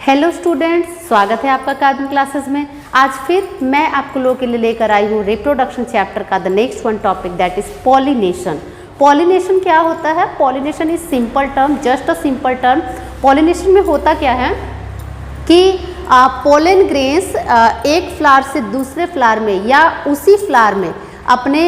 Hello students, स्वागत है आपका अकादमिक क्लासेस में। आज फिर मैं आप लोगों के लिए लेकर आई हूँ रिप्रोडक्शन चैप्टर का the next one topic that is pollination. Pollination क्या होता है? Pollination is simple term, just a simple term. Pollination में होता क्या है कि पोलन ग्रेन्स एक फ्लावर से दूसरे फ्लावर में या उसी फ्लावर में अपने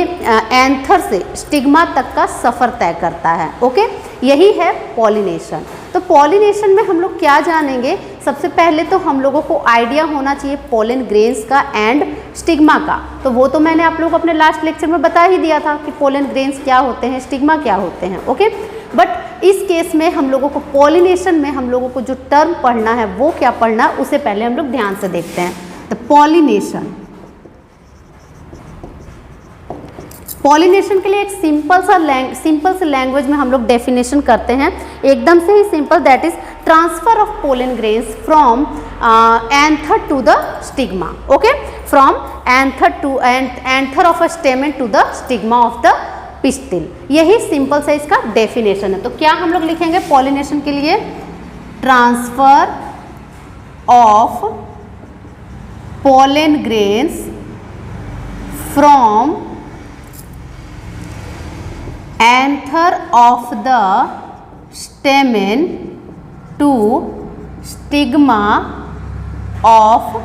एंथर से स्टिग्मा तक का सफ़र तय करता है। ओके, यही है पॉलिनेशन। तो पॉलिनेशन में हम लोग क्या जानेंगे? सबसे पहले तो हम लोगों को आइडिया होना चाहिए पोलन ग्रेन्स का एंड स्टिग्मा का। तो वो तो मैंने आप लोगों को अपने लास्ट लेक्चर में बता ही दिया था कि पोलन ग्रेन्स क्या होते हैं, स्टिग्मा क्या होते हैं। ओके, बट इस केस में हम लोगों को पॉलिनेशन में हम लोगों को जो टर्म पढ़ना है वो क्या पढ़ना, उसे पहले हम लोग ध्यान से देखते हैं। तो पॉलिनेशन, पॉलिनेशन के लिए एक सिंपल से लैंग्वेज में हम लोग डेफिनेशन करते हैं, एकदम से ही simple, that is transfer of pollen grains from anther to the stigma. Okay, from anther of a stamen to the stigma of the pistil. यही सिंपल से इसका डेफिनेशन है। तो क्या हम लोग लिखेंगे पॉलिनेशन के लिए? Transfer of pollen grains from anther of the stamen to stigma of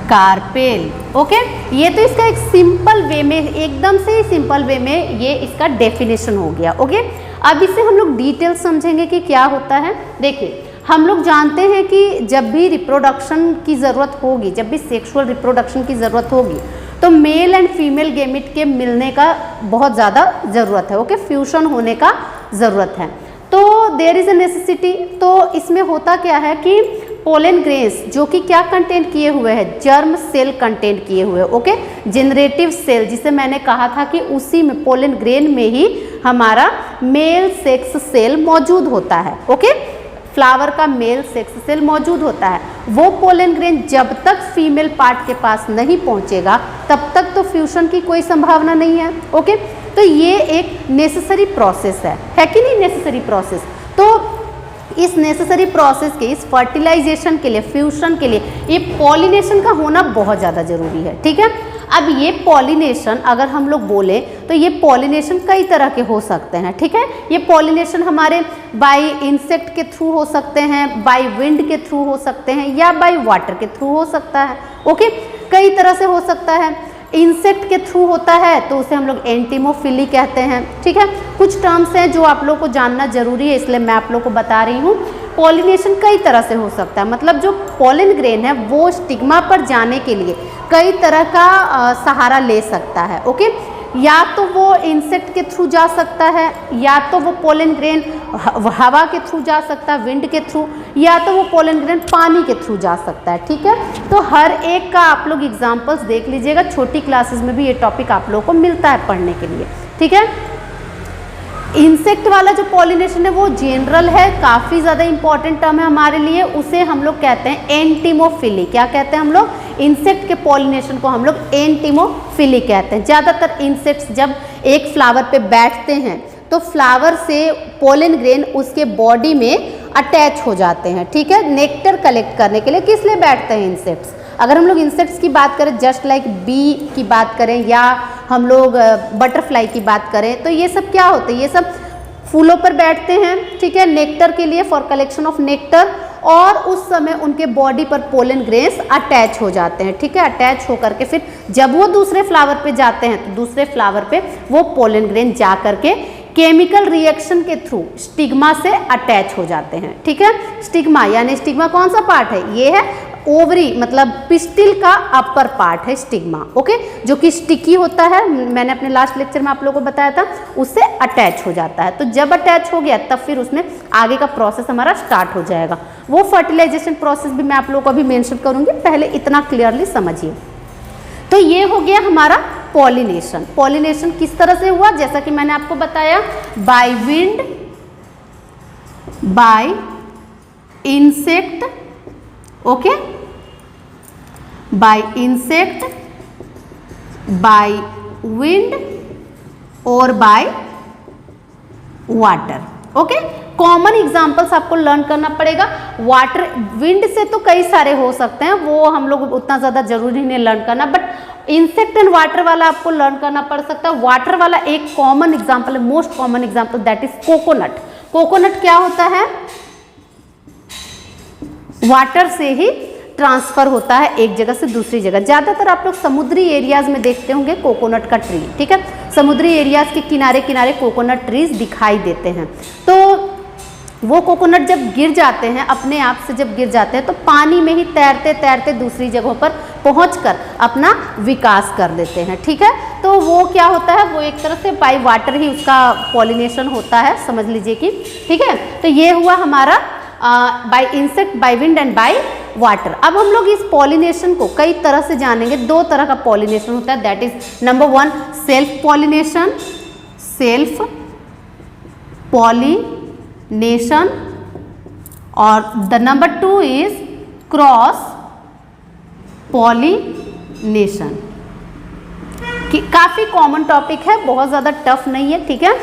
carpel. Okay, ये तो इसका एक सिंपल वे में, एकदम से ही सिंपल वे में ये इसका डेफिनेशन हो गया। ओके, अब इसे हम लोग डिटेल समझेंगे कि क्या होता है। देखिए, हम लोग जानते हैं कि जब भी रिप्रोडक्शन की ज़रूरत होगी, जब भी सेक्सुअल रिप्रोडक्शन की ज़रूरत होगी, तो मेल एंड फीमेल गेमिट के मिलने का बहुत ज़्यादा ज़रूरत है। ओके, फ्यूशन होने का ज़रूरत है। तो देयर इज़ अ नेसेसिटी। तो इसमें होता क्या है कि पोलन ग्रेन्स जो कि क्या कंटेंट किए हुए हैं? जर्म सेल कंटेंट किए हुए। ओके, जनरेटिव सेल, जिसे मैंने कहा था कि उसी में पोलन ग्रेन में ही हमारा मेल सेक्स सेल मौजूद होता है। ओके, फ्लावर का मेल सेक्स सेल मौजूद होता है। वो पोलन ग्रेन जब तक फीमेल पार्ट के पास नहीं पहुंचेगा तब तक तो फ्यूशन की कोई संभावना नहीं है। ओके, तो ये एक नेसेसरी प्रोसेस है कि नहीं? Necessary process. तो इस नेसेसरी प्रोसेस के, इस फर्टिलाइजेशन के लिए, फ्यूशन के लिए ये पॉलिनेशन का होना बहुत ज़्यादा ज़रूरी है। ठीक है, अब ये पॉलिनेशन अगर हम लोग बोले तो ये पॉलिनेशन कई तरह के हो सकते हैं। ठीक है, ये पॉलिनेशन हमारे बाय इंसेक्ट के थ्रू हो सकते हैं, बाय विंड के थ्रू हो सकते हैं, या बाय वाटर के थ्रू हो सकता है। ओके, कई तरह से हो सकता है। इंसेक्ट के थ्रू होता है तो उसे हम लोग एंटीमोफिली कहते हैं। ठीक है, कुछ टर्म्स हैं जो आप लोग को जानना जरूरी है, इसलिए मैं आप लोग को बता रही हूँ। पॉलिनेशन कई तरह से हो सकता है, मतलब जो पोलन ग्रेन है वो स्टिग्मा पर जाने के लिए कई तरह का सहारा ले सकता है। ओके, या तो वो इंसेक्ट के थ्रू जा सकता है, या तो वो पोलन ग्रेन हवा के थ्रू जा सकता है, विंड के थ्रू, या तो वो पोलन ग्रेन पानी के थ्रू जा सकता है। ठीक है, तो हर एक का आप लोग एग्जाम्पल्स देख लीजिएगा, छोटी क्लासेस में भी ये टॉपिक आप लोगों को मिलता है पढ़ने के लिए। ठीक है, इंसेक्ट वाला जो पॉलिनेशन है वो जनरल है, काफ़ी ज़्यादा इंपॉर्टेंट टर्म है हमारे लिए। उसे हम लोग कहते हैं एंटीमोफिली। क्या कहते हैं हम लोग? इंसेक्ट के पॉलिनेशन को हम लोग एंटीमोफिली कहते हैं। ज़्यादातर इंसेक्ट्स जब एक फ्लावर पे बैठते हैं तो फ्लावर से पोलन ग्रेन उसके बॉडी में अटैच हो जाते हैं। ठीक है, नेक्टर कलेक्ट करने के लिए। किस लिए बैठते हैं इंसेक्ट्स? अगर हम लोग इंसेक्ट्स की बात करें, जस्ट लाइक बी की बात करें, या हम लोग बटरफ्लाई की बात करें, तो ये सब क्या होते हैं? ये सब फूलों पर बैठते हैं। ठीक है, नेक्टर के लिए, फॉर कलेक्शन ऑफ नेक्टर, और उस समय उनके बॉडी पर पोलन ग्रेन्स अटैच हो जाते हैं। ठीक है, अटैच होकर के फिर जब वो दूसरे फ्लावर पे जाते हैं तो दूसरे फ्लावर पे वो पोलन ग्रेन जा करके केमिकल रिएक्शन के थ्रू स्टिग्मा से अटैच हो जाते हैं। ठीक है, स्टिग्मा यानी स्टिग्मा कौन सा पार्ट है? ये है ओवरी, मतलब पिस्टिल का अपर पार्ट है स्टिग्मा। ओके, जो कि स्टिकी होता है, मैंने अपने लास्ट लेक्चर में आप लोगों को बताया था, उससे अटैच हो जाता है। तो जब अटैच हो गया तब फिर उसमें आगे का प्रोसेस हमारा स्टार्ट हो जाएगा। वो फर्टिलाइजेशन प्रोसेस भी मैं आप लोगों को अभी मेंशन करूंगी, पहले इतना क्लियरली समझिए। तो ये हो गया हमारा पॉलिनेशन। पॉलिनेशन किस तरह से हुआ? जैसा कि मैंने आपको बताया, by wind, by insect, okay, by insect, by wind और by water. Okay, common examples आपको लर्न करना पड़ेगा। वाटर, विंड से तो कई सारे हो सकते हैं, वो हम लोग उतना ज़्यादा जरूरी नहीं लर्न करना, बट इंसेक्ट एंड वाटर वाला आपको लर्न करना पड़ सकता है। वाटर वाला एक कॉमन एग्जाम्पल है, most common example, that is coconut. Coconut क्या होता है? वाटर से ही ट्रांसफर होता है एक जगह से दूसरी जगह। ज़्यादातर आप लोग समुद्री एरियाज में देखते होंगे कोकोनट का ट्री, ठीक है, समुद्री एरियाज के किनारे किनारे कोकोनट ट्रीज दिखाई देते हैं। तो वो कोकोनट जब गिर जाते हैं, अपने आप से जब गिर जाते हैं, तो पानी में ही तैरते तैरते दूसरी जगहों पर पहुंचकर अपना विकास कर देते हैं, ठीक है। तो वो क्या होता है, वो एक तरह से बाय वाटर ही उसका पॉलिनेशन होता है, समझ लीजिए कि, ठीक है। तो ये हुआ हमारा bye insect, by wind and by water. अब हम लोग इस पॉलिनेशन को कई तरह से जानेंगे। दो तरह का पॉलिनेशन होता है, that is number 1 self pollination, self pollination, और the number 2 is cross pollination. काफी कॉमन टॉपिक है, बहुत ज्यादा टफ नहीं है, ठीक है।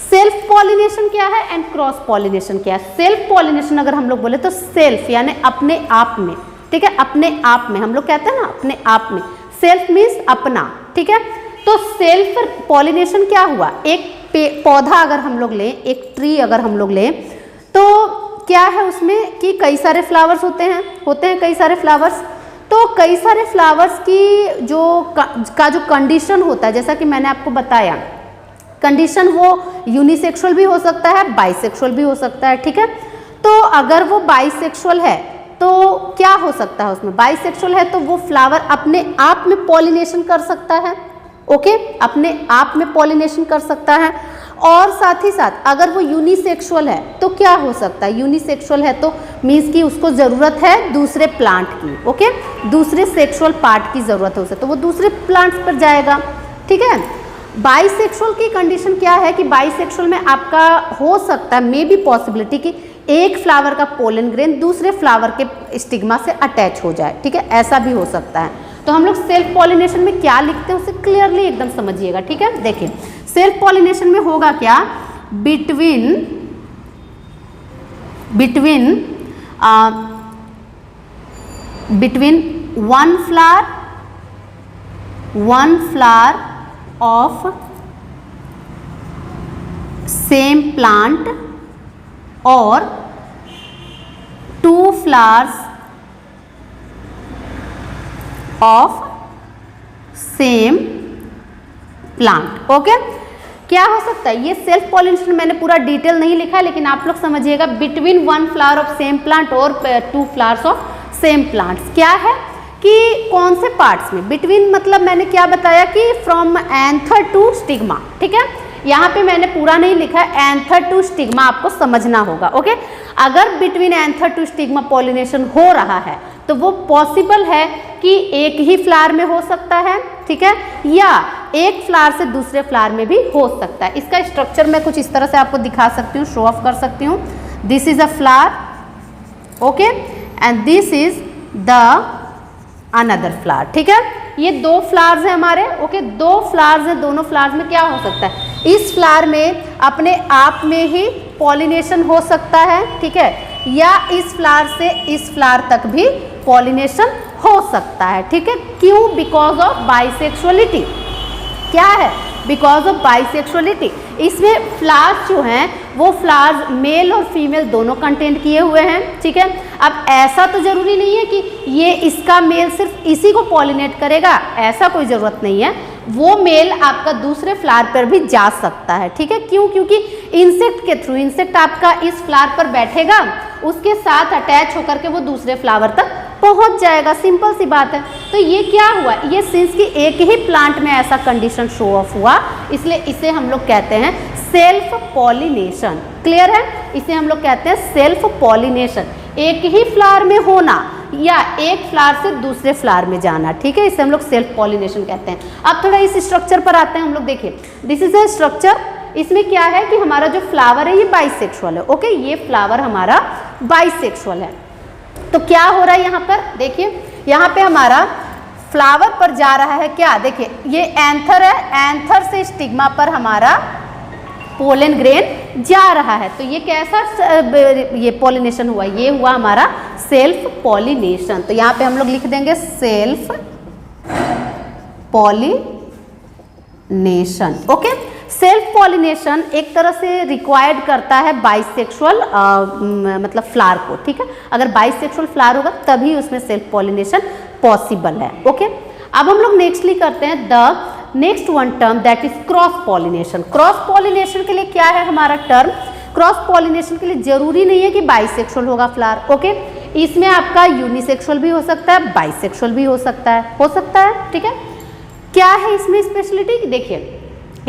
सेल्फ पॉलिनेशन क्या है एंड क्रॉस पॉलिनेशन क्या है? सेल्फ पॉलिनेशन अगर हम लोग बोले तो सेल्फ यानी अपने आप में, ठीक है, अपने आप में, हम लोग कहते हैं ना अपने आप में, सेल्फ मीन्स अपना, ठीक है। तो सेल्फ पॉलिनेशन क्या हुआ? एक पौधा अगर हम लोग लें, एक ट्री अगर हम लोग लें, तो क्या है उसमें कि कई सारे फ्लावर्स होते हैं कई सारे फ्लावर्स। तो कई सारे फ्लावर्स की जो कंडीशन होता है, जैसा कि मैंने आपको बताया, कंडीशन वो यूनिसेक्सुअल भी हो सकता है, बाइसेक्सुअल भी हो सकता है, ठीक है। तो अगर वो बाइसेक्सुअल है तो क्या हो सकता है उसमें? बाइसेक्सुअल है तो वो फ्लावर अपने आप में पॉलिनेशन कर सकता है, ओके, अपने आप में पॉलिनेशन कर सकता है। और साथ ही साथ अगर वो यूनिसेक्सुअल है तो क्या हो सकता है? यूनिसेक्सुअल है तो मीन्स कि उसको ज़रूरत है दूसरे प्लांट की, ओके, दूसरे सेक्सुअल पार्ट की ज़रूरत है उसे, तो वो दूसरे प्लांट्स पर जाएगा, ठीक है। बाइसेक्सुअल की कंडीशन क्या है कि बाइसेक्सुअल में आपका हो सकता है, मे बी पॉसिबिलिटी कि एक फ्लावर का पोलन ग्रेन दूसरे फ्लावर के स्टिग्मा से अटैच हो जाए, ठीक है, ऐसा भी हो सकता है। तो हम लोग सेल्फ पॉलिनेशन में क्या लिखते हैं उसे क्लियरली एकदम समझिएगा, ठीक है। देखिए सेल्फ पॉलिनेशन में होगा क्या, between one flower of same plant or 2 flowers of same plant, okay. क्या हो सकता है? ये सेल्फ पॉलिनेशन मैंने पूरा डिटेल नहीं लिखा है, लेकिन आप लोग समझिएगा, between 1 flower of same plant और 2 फ्लावर्स ऑफ सेम प्लांट्स। क्या है कि कौन से पार्ट्स में? बिटवीन मतलब मैंने क्या बताया कि फ्रॉम एंथर टू स्टिग्मा, ठीक है। यहाँ पे मैंने पूरा नहीं लिखा, एंथर टू स्टिग्मा आपको समझना होगा, ओके। अगर between anther to stigma pollination हो रहा है तो वो पॉसिबल है कि एक ही फ्लावर में हो सकता है, ठीक है, या एक फ्लावर से दूसरे फ्लावर में भी हो सकता है। इसका स्ट्रक्चर मैं कुछ इस तरह से आपको दिखा सकती हूँ, शो ऑफ कर सकती हूँ। This is a flower, okay, and this is the another flower, ठीक है। ये 2 फ्लावर्स हैं हमारे, ओके, 2 फ्लावर्स हैं, दोनों फ्लावर्स में क्या हो सकता है? इस फ्लावर में अपने आप में ही पॉलिनेशन हो सकता है, ठीक है, या इस फ्लावर से इस फ्लावर तक भी पॉलिनेशन हो सकता है, ठीक है। क्यों? Because of bisexuality. क्या है? Because of bisexuality. इसमें फ्लावर्स जो हैं वो फ्लावर्स मेल और फीमेल दोनों कंटेन किए हुए हैं, ठीक है। अब ऐसा तो जरूरी नहीं है कि ये इसका मेल सिर्फ इसी को पॉलिनेट करेगा, ऐसा कोई ज़रूरत नहीं है। वो मेल आपका दूसरे फ्लावर पर भी जा सकता है, ठीक है। क्यों? क्योंकि इंसेक्ट के थ्रू, इंसेक्ट आपका इस फ्लावर पर बैठेगा, उसके साथ अटैच होकर के वो दूसरे फ्लावर तक पहुंच जाएगा, सिंपल सी बात है। तो ये क्या हुआ? ये सिंस कि एक ही प्लांट में ऐसा कंडीशन शो ऑफ हुआ, इसलिए इसे हम लोग कहते हैं सेल्फ पॉलिनेशन। क्लियर है? इसे हम लोग कहते हैं सेल्फ पॉलिनेशन, एक ही फ्लावर में होना या एक फ्लावर से दूसरे फ्लावर में जाना, ठीक है, इसे हम लोग सेल्फ पॉलिनेशन कहते हैं। अब थोड़ा इस स्ट्रक्चर पर आते हैं हम लोग। देखिए दिस इज अ स्ट्रक्चर। इसमें क्या है कि हमारा जो फ्लावर है ये बाइसेक्सुअल है, ओके, ये फ्लावर हमारा बाइसेक्सुअल है। तो क्या हो रहा है यहाँ पर? देखिए यहाँ पे हमारा फ्लावर पर जा रहा है क्या? देखिए ये एंथर है, एंथर से स्टिग्मा पर हमारा पोलन ग्रेन जा रहा है। तो ये कैसा ये पॉलिनेशन हुआ, ये हुआ हमारा सेल्फ पॉलिनेशन। तो यहाँ पे हम लोग लिख देंगे self pollination. Okay, self pollination एक तरह से रिक्वायर्ड करता है बाइसेक्सुअल मतलब फ्लावर को, ठीक है। अगर बाइसेक्सुअल फ्लावर होगा तभी उसमें सेल्फ पॉलिनेशन पॉसिबल है। ओके, अब हम लोग नेक्स्टली करते हैं the next one term that is cross pollination. Cross pollination के लिए क्या है हमारा टर्म? क्रॉस पॉलिनेशन के लिए जरूरी नहीं है कि बाइसेक्सुअल होगा फ्लावर। ओके, इसमें आपका यूनिसेक्सुअल भी हो सकता है, बाइसेक्सुअल भी हो सकता है, ठीक है। क्या है इसमें स्पेशलिटी? देखिए,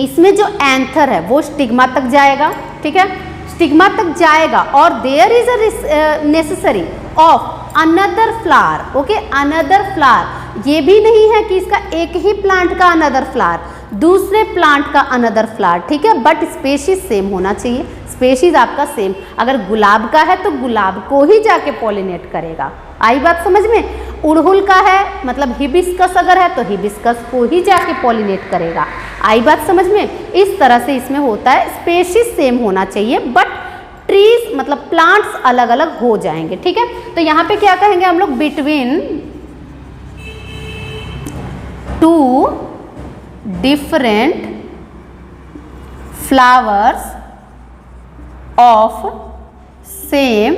इसमें जो एंथर है वो स्टिग्मा तक जाएगा, ठीक है, स्टिग्मा तक जाएगा और there is a necessary of another flower. Okay, another flower, ये भी नहीं है कि इसका एक ही प्लांट का अनदर फ्लावर, दूसरे प्लांट का अनदर फ्लावर, ठीक है, बट स्पेशीज सेम होना चाहिए। स्पेशीज आपका सेम, अगर गुलाब का है तो गुलाब को ही जाके पॉलिनेट करेगा। आई बात समझ में? उड़हुल का है मतलब हिबिस्कस अगर है तो हिबिस्कस को ही जाके पॉलिनेट करेगा। आई बात समझ में? इस तरह से इसमें होता है, स्पेशीज सेम होना चाहिए बट ट्रीज मतलब प्लांट्स अलग अलग हो जाएंगे, ठीक है। तो यहाँ पे क्या कहेंगे हम लोग? Between two different flowers of same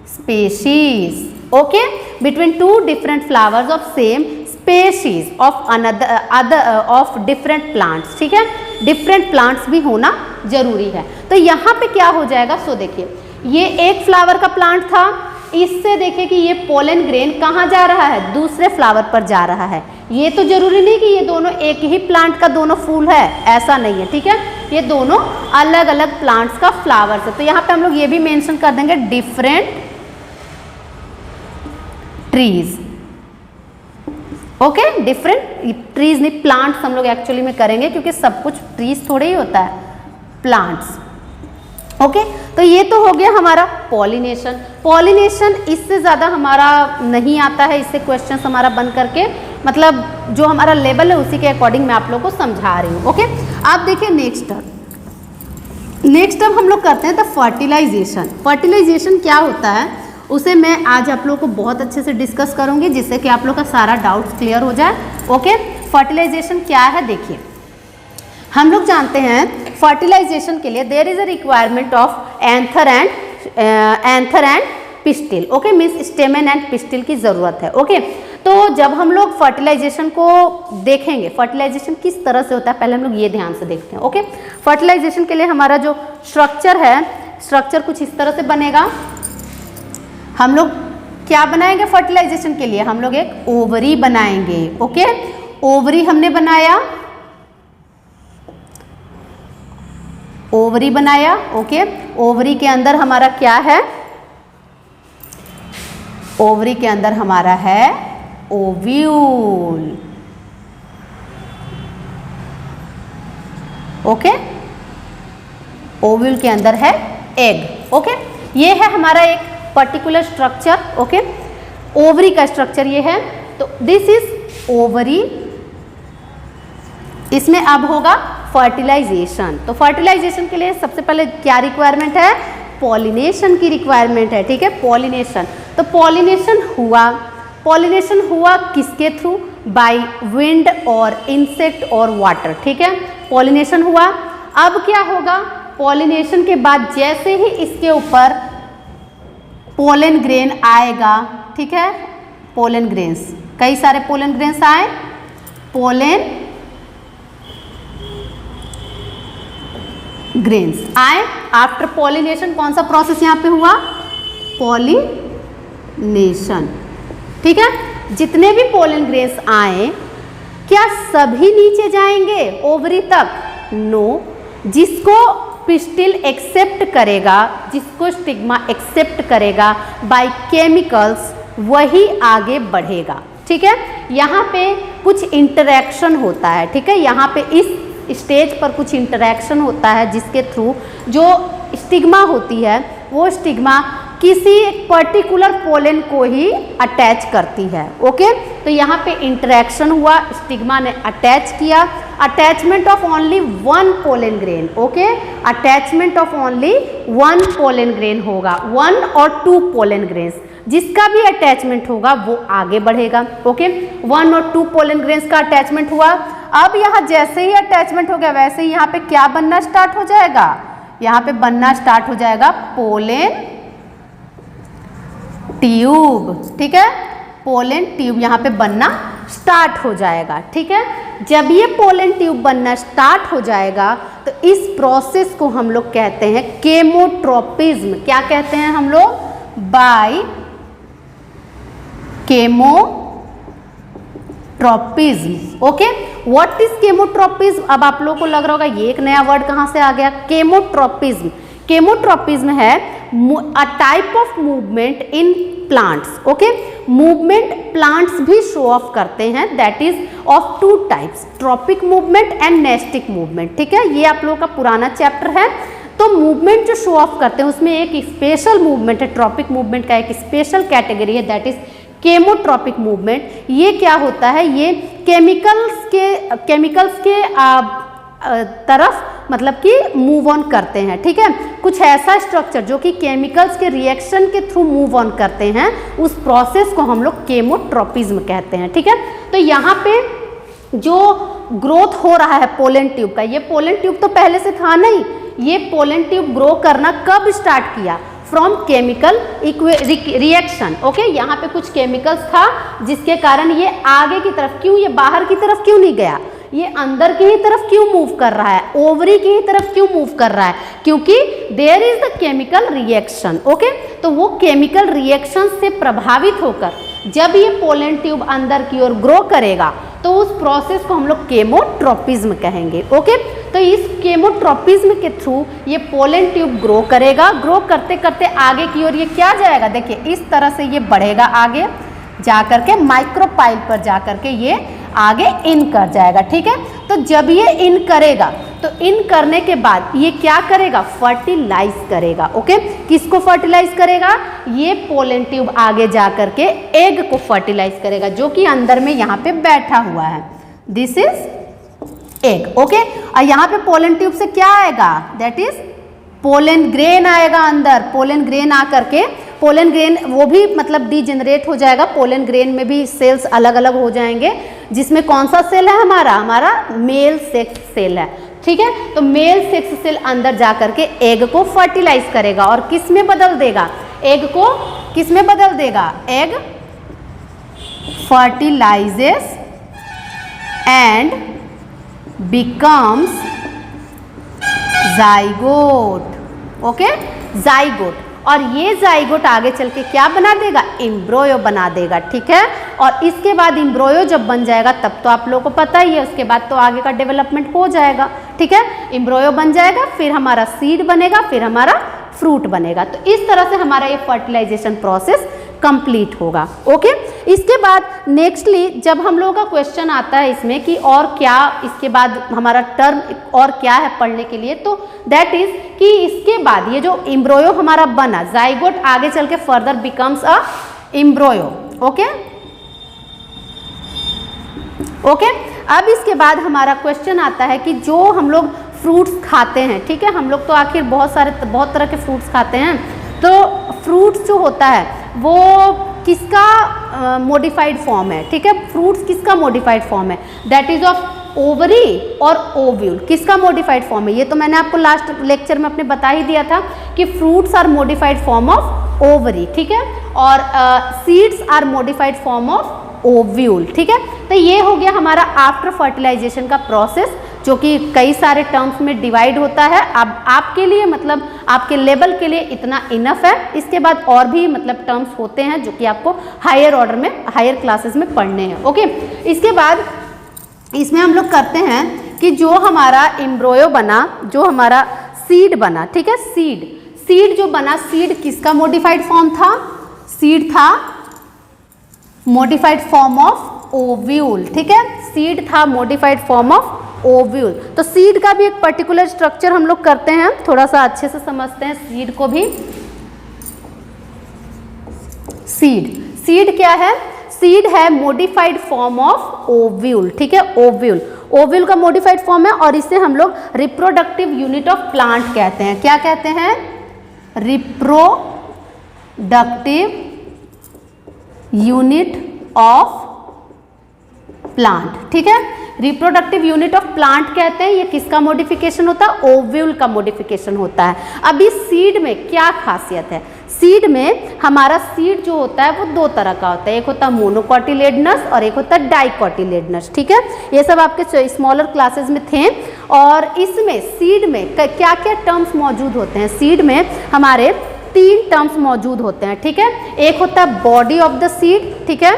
species. Okay, between two different flowers of same species of other of different plants, ठीक है, different plants भी होना जरूरी है। तो यहाँ पे क्या हो जाएगा? सो देखिए, ये एक फ्लावर का प्लांट था, इससे देखिए कि ये पोलन ग्रेन कहाँ जा रहा है? दूसरे फ्लावर पर जा रहा है। ये तो जरूरी नहीं कि ये दोनों एक ही प्लांट का दोनों फूल है, ऐसा नहीं है, ठीक है, ये दोनों अलग अलग प्लांट्स का फ्लावर्स है। तो यहाँ पे हम लोग ये भी मेंशन कर देंगे different trees. Okay, different trees नहीं, प्लांट्स हम लोग एक्चुअली में करेंगे क्योंकि सब कुछ ट्रीज थोड़े ही होता है, प्लांट्स। ओके, तो ये तो हो गया हमारा पॉलिनेशन। पॉलिनेशन इससे ज़्यादा हमारा नहीं आता है, इससे क्वेश्चन हमारा बन करके मतलब जो हमारा लेवल है उसी के अकॉर्डिंग मैं आप लोगों को समझा रही हूँ। ओके, आप देखिए नेक्स्ट अब हम लोग करते हैं द फर्टिलाइजेशन। फर्टिलाइजेशन क्या होता है उसे मैं आज आप लोगों को बहुत अच्छे से डिस्कस करूँगी जिससे कि आप लोग का सारा डाउट्स क्लियर हो जाए। ओके, फर्टिलाइजेशन क्या है? देखिए, हम लोग जानते हैं फर्टिलाइजेशन के लिए there is a requirement of anther and pistil. Okay, means stamen and pistil की ज़रूरत है। ओके, तो जब हम लोग फर्टिलाइजेशन को देखेंगे, फर्टिलाइजेशन किस तरह से होता है पहले हम लोग ये ध्यान से देखते हैं। ओके, फर्टिलाइजेशन के लिए हमारा जो स्ट्रक्चर है, स्ट्रक्चर कुछ इस तरह से बनेगा। हम लोग क्या बनाएंगे फर्टिलाइजेशन के लिए? हम लोग एक ओवरी बनाएंगे। ओके, ओवरी हमने बनाया, ओवरी बनाया। ओके, ओवरी के अंदर हमारा क्या है? ओवरी के अंदर हमारा है ओव्यूल। ओके, ओव्यूल के अंदर है एग। ओके, ये है हमारा एक पर्टिकुलर स्ट्रक्चर। ओके, ओवरी का स्ट्रक्चर ये है। तो दिस इज ओवरी। इसमें अब होगा फर्टिलाइजेशन। तो फर्टिलाइजेशन के लिए सबसे पहले क्या रिक्वायरमेंट है? पॉलिनेशन की रिक्वायरमेंट है, ठीक है, पॉलिनेशन। तो पॉलिनेशन हुआ किसके थ्रू? बाय विंड और इंसेक्ट और वाटर, ठीक है, पॉलिनेशन हुआ। अब क्या होगा? पॉलिनेशन के बाद जैसे ही इसके ऊपर पोलन ग्रेन आएगा, ठीक है, पोलन ग्रेन्स, कई सारे पोलन ग्रेन्स आए, पोलन ग्रेन्स आए। आफ्टर पॉलिनेशन कौन सा प्रोसेस यहाँ पे हुआ? पॉलिनेशन, ठीक है। जितने भी पोलन ग्रेन्स आए क्या सभी नीचे जाएंगे ओवरी तक? नो, जिसको पिस्टिल एक्सेप्ट करेगा, जिसको स्टिग्मा एक्सेप्ट करेगा बाय केमिकल्स, वही आगे बढ़ेगा, ठीक है। यहाँ पे कुछ इंटरेक्शन होता है, ठीक है, यहाँ पे इस स्टेज पर कुछ इंटरेक्शन होता है जिसके थ्रू जो स्टिग्मा होती है वो स्टिग्मा किसी एक पर्टिकुलर पोलन को ही अटैच करती है। ओके, तो यहाँ पे इंटरेक्शन हुआ, स्टिग्मा ने अटैच किया, attachment of only one pollen grain. Okay, attachment of only one pollen grain होगा, 1 और 2 पोलन ग्रेन्स, जिसका भी अटैचमेंट होगा वो आगे बढ़ेगा। ओके, 1 और 2 पोलन ग्रेन्स का अटैचमेंट हुआ। अब यहाँ जैसे ही अटैचमेंट हो गया वैसे ही यहाँ पे क्या बनना स्टार्ट हो जाएगा, यहाँ पे बनना स्टार्ट हो जाएगा पोलन ट्यूब। ठीक है, पोलन ट्यूब यहाँ पे बनना स्टार्ट हो जाएगा। ठीक है, जब ये पोलन ट्यूब बनना स्टार्ट हो जाएगा तो इस प्रोसेस को हम लोग कहते हैं केमोट्रोपिज्म। क्या कहते हैं हम लोग, by chemotropism. Okay, what is chemotropism? अब आप लोगों को लग रहा होगा ये एक नया वर्ड कहाँ से आ गया, केमोट्रोपिज्म। केमोट्रोपिज्म है a type of movement in plants. Okay, movement plants भी शो ऑफ करते हैं, that is of 2 types, tropic movement and nastic movement. ठीक है, ये आप लोगों का पुराना चैप्टर है। तो मूवमेंट जो शो ऑफ करते हैं उसमें एक स्पेशल मूवमेंट है, ट्रॉपिक मूवमेंट का एक स्पेशल कैटेगरी है, दैट इज केमोट्रॉपिक मूवमेंट। ये क्या होता है, ये केमिकल्स के तरफ मतलब कि मूव ऑन करते हैं। ठीक है, कुछ ऐसा स्ट्रक्चर जो कि केमिकल्स के रिएक्शन के थ्रू मूव ऑन करते हैं, उस प्रोसेस को हम लोग केमोट्रोपिज्म कहते हैं। ठीक है, तो यहाँ पे जो ग्रोथ हो रहा है पोलन ट्यूब का, ये पोलन ट्यूब तो पहले से था नहीं, ये पोलन ट्यूब ग्रो करना कब स्टार्ट किया, फ्रॉम केमिकल रिएक्शन। ओके, यहाँ पे कुछ केमिकल्स था जिसके कारण ये आगे की तरफ, क्यों ये बाहर की तरफ क्यों नहीं गया, ये अंदर की ही तरफ क्यों मूव कर रहा है, ओवरी की ही तरफ क्यों मूव कर रहा है, क्योंकि there is the chemical reaction. Okay, तो वो केमिकल रिएक्शन से प्रभावित होकर जब ये पोलन ट्यूब अंदर की ओर ग्रो करेगा तो उस प्रोसेस को हम लोग केमोट्रोपिज्म कहेंगे। ओके, तो इस केमोट्रोपिज्म के थ्रू ये पोलन ट्यूब ग्रो करेगा, ग्रो करते करते आगे की ओर ये क्या जाएगा, देखिए इस तरह से ये बढ़ेगा, आगे जा करके माइक्रोपाइल पर जा करके ये आगे इन कर जाएगा। ठीक है, तो जब ये इन करेगा तो इन करने के बाद ये क्या करेगा, फर्टिलाइज करेगा। ओके, किसको फर्टिलाइज करेगा, ये पोलन ट्यूब आगे जा करके एग को फर्टिलाइज करेगा, जो कि अंदर में यहाँ पे बैठा हुआ है, दिस इज एग। ओके, और यहाँ पे पोलन ट्यूब से क्या आएगा, दैट इज पोलन ग्रेन आएगा अंदर। पोलन ग्रेन आकर के, पोलन ग्रेन वो भी मतलब डीजेनरेट हो जाएगा, पोलन ग्रेन में भी सेल्स अलग अलग हो जाएंगे, जिसमें कौन सा सेल है हमारा मेल सेक्स सेल है। ठीक है, तो मेल सेक्स सेल अंदर जा करके एग को फर्टिलाइज करेगा और किस में बदल देगा, एग को किस में बदल देगा, egg fertilises and becomes zygote. Okay, zygote, और ये जाइगोट आगे चल के क्या बना देगा, एम्ब्रोयो बना देगा। ठीक है, और इसके बाद एम्ब्रोयो जब बन जाएगा तब तो आप लोगों को पता ही है, उसके बाद तो आगे का डेवलपमेंट हो जाएगा। ठीक है, एम्ब्रोयो बन जाएगा, फिर हमारा सीड बनेगा, फिर हमारा फ्रूट बनेगा। तो इस तरह से हमारा ये फर्टिलाइजेशन प्रोसेस कंप्लीट होगा। ओके, इसके बाद नेक्स्टली जब हम लोगों का क्वेश्चन आता है इसमें कि और क्या इसके बाद हमारा टर्म और क्या है पढ़ने के लिए, तो दैट इज कि इसके बाद ये जो एम्ब्रोयो हमारा बना, जाइगोट आगे चल के further becomes a embryo. Okay, okay, अब इसके बाद हमारा क्वेश्चन आता है कि जो हम लोग फ्रूट्स खाते हैं, ठीक है, हम लोग तो आखिर बहुत तरह के फ्रूट्स खाते हैं, तो फ्रूट्स जो होता है वो किसका मॉडिफाइड फॉर्म है। ठीक है, फ्रूट्स किसका मॉडिफाइड फॉर्म है, दैट इज ऑफ ओवरी और ओव्यूल। किसका मॉडिफाइड फॉर्म है, ये तो मैंने आपको लास्ट लेक्चर में अपने बता ही दिया था कि fruits are modified form of ovary. ठीक है, और seeds are modified form of ovule. ठीक है, तो ये हो गया हमारा आफ्टर फर्टिलाइजेशन का प्रोसेस, जो कि कई सारे टर्म्स में डिवाइड होता है। अब आपके लिए मतलब आपके लेवल के लिए इतना इनफ है, इसके बाद और भी मतलब टर्म्स होते हैं जो कि आपको हायर ऑर्डर में, हायर क्लासेस में पढ़ने हैं। ओके, इसके बाद इसमें हम लोग करते हैं कि जो हमारा एम्ब्रोयो बना, जो हमारा सीड बना, ठीक है, सीड जो बना, सीड किसका मॉडिफाइड फॉर्म था, सीड था मॉडिफाइड फॉर्म ऑफ ओव्यूल। ठीक है, सीड था मॉडिफाइड फॉर्म ऑफ ओव्यूल। तो सीड का भी एक पर्टिकुलर स्ट्रक्चर हम लोग करते हैं, थोड़ा सा अच्छे से समझते हैं सीड को भी। सीड। सीड क्या है? सीड है मॉडिफाइड फॉर्म ऑफ ओव्यूल, ठीक है, ओव्यूल। ओव्यूल का मॉडिफाइड फॉर्म है और इसे हम लोग रिप्रोडक्टिव यूनिट ऑफ प्लांट कहते हैं। क्या कहते हैं? रिप्रोडक्टिव यूनिट ऑफ प्लांट, ठीक है, रिप्रोडक्टिव यूनिट ऑफ प्लांट कहते हैं। ये किसका मॉडिफिकेशन होता है? ओव्यूल का मॉडिफिकेशन होता है। अब इस सीड में क्या खासियत है? सीड में हमारा सीड जो होता है वो दो तरह का होता है, एक होता है मोनोकोटिलेडनस और एक होता है डाइकोटिलेडनस, ठीक है। ये सब आपके स्मॉलर क्लासेस में थे। और इसमें सीड में क्या क्या टर्म्स मौजूद होते हैं? सीड में हमारे 3 टर्म्स मौजूद होते हैं, ठीक है। एक होता है बॉडी ऑफ द सीड, ठीक है,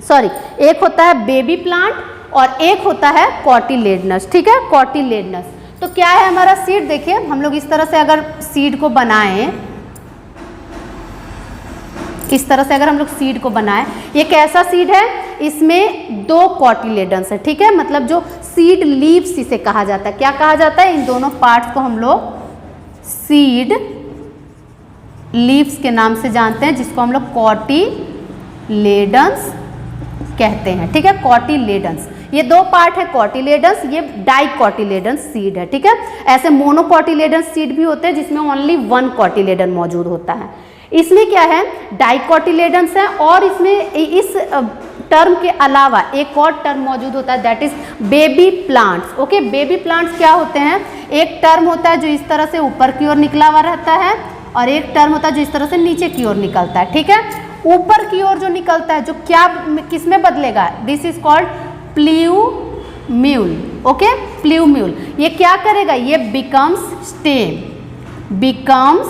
सॉरी, एक होता है बेबी प्लांट और एक होता है कॉटिलेडनस, ठीक है, कॉटिलेडनस। तो क्या है हमारा सीड? देखिए हम लोग इस तरह से अगर सीड को बनाएं, इस तरह से अगर हम लोग सीड को बनाएं, ये कैसा सीड है? इसमें 2 कॉटिलेडन्स है, ठीक है, मतलब जो सीड लीव्स इसे कहा जाता है। क्या कहा जाता है? इन दोनों पार्ट्स को हम लोग सीड लीव्स के नाम से जानते हैं, जिसको हम लोग कॉटिलेडन्स कहते हैं, ठीक है, कॉटिलेडन्स। ये 2 पार्ट है कॉटिलेडन्स, ये डाइकोटिलेडन्स सीड है, ठीक है। ऐसे मोनोकोटिलेडन्स सीड भी होते हैं जिसमें ओनली 1 कॉटिलेडन मौजूद होता है। इसमें क्या है? डाइकोटिलेडन्स है और इसमें इस टर्म के अलावा एक और टर्म मौजूद होता है, that is baby plants. Okay, baby plants क्या होते हैं? एक टर्म होता है जो इस तरह से ऊपर की ओर निकला हुआ रहता है और एक टर्म होता है जो इस तरह से नीचे की ओर निकलता है, ठीक है। ऊपर की ओर जो निकलता है, जो क्या किस में बदलेगा? This is called plumule, okay, plumule. ये क्या करेगा? ये becomes stem, becomes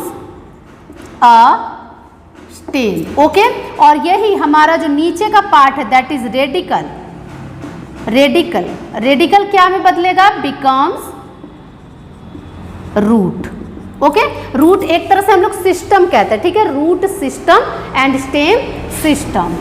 a stem, okay. और यही हमारा जो नीचे का पार्ट है that is radical. Radical, radical क्या में बदलेगा? Becomes root, okay. रूट एक तरह से हम लोग सिस्टम कहते हैं, ठीक है, root system and stem system,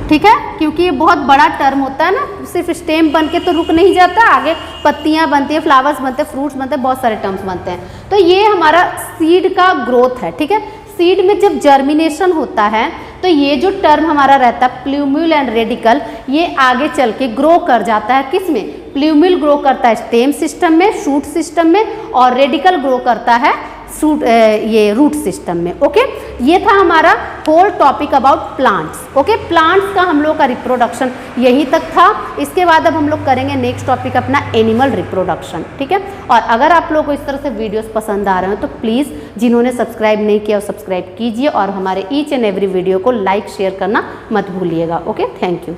ठीक है, क्योंकि ये बहुत बड़ा टर्म होता है ना, सिर्फ स्टेम बन के तो रुक नहीं जाता, आगे पत्तियां बनती है, फ्लावर्स बनते हैं, फ्रूट्स बनते हैं, बहुत सारे टर्म्स बनते हैं। तो ये हमारा सीड का ग्रोथ है, ठीक है। सीड में जब जर्मिनेशन होता है तो ये जो टर्म हमारा रहता है प्ल्यूम्यूल एंड रेडिकल, ये आगे चल के ग्रो कर जाता है किस में? प्ल्यूम्यूल ग्रो करता है स्टेम सिस्टम में, शूट सिस्टम में, और रेडिकल ग्रो करता है ये रूट सिस्टम में, ओके। ये था हमारा whole topic about plants, okay. Plants का हम लोग का रिप्रोडक्शन यहीं तक था। इसके बाद अब हम लोग करेंगे नेक्स्ट टॉपिक अपना एनिमल रिप्रोडक्शन, ठीक है। और अगर आप लोगों को इस तरह से वीडियोस पसंद आ रहे हैं तो प्लीज़ जिन्होंने सब्सक्राइब नहीं किया वो सब्सक्राइब कीजिए और हमारे ईच एंड एवरी वीडियो को लाइक शेयर करना मत भूलिएगा, ओके। Thank you.